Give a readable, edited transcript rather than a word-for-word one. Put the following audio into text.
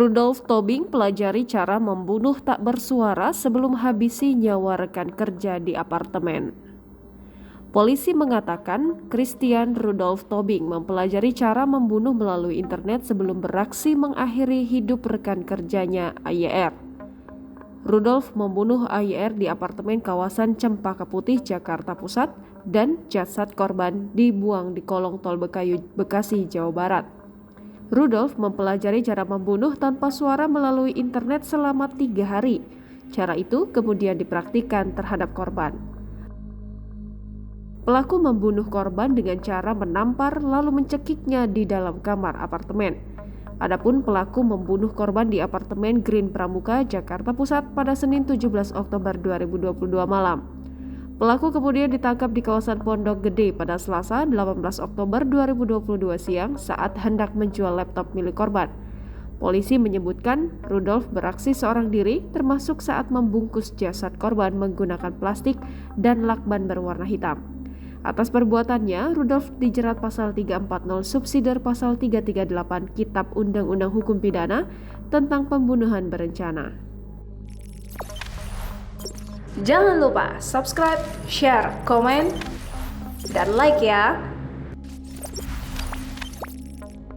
Rudolf Tobing pelajari cara membunuh tak bersuara sebelum habisi nyawa rekan kerja di apartemen. Polisi mengatakan Christian Rudolf Tobing mempelajari cara membunuh melalui internet sebelum beraksi mengakhiri hidup rekan kerjanya AYR. Rudolf membunuh AYR di apartemen kawasan Cempaka Putih, Jakarta Pusat, dan jasad korban dibuang di kolong tol Bekasi, Jawa Barat. Rudolf mempelajari cara membunuh tanpa suara melalui internet selama 3 hari. Cara itu kemudian dipraktikkan terhadap korban. Pelaku membunuh korban dengan cara menampar lalu mencekiknya di dalam kamar apartemen. Adapun pelaku membunuh korban di apartemen Green Pramuka, Jakarta Pusat pada Senin 17 Oktober 2022 malam. Pelaku kemudian ditangkap di kawasan Pondok Gede pada Selasa 18 Oktober 2022 siang saat hendak menjual laptop milik korban. Polisi menyebutkan Rudolf beraksi seorang diri termasuk saat membungkus jasad korban menggunakan plastik dan lakban berwarna hitam. Atas perbuatannya, Rudolf dijerat pasal 340 subsidiar pasal 338 Kitab Undang-Undang Hukum Pidana tentang pembunuhan berencana. Jangan lupa subscribe, share, komen, dan like ya.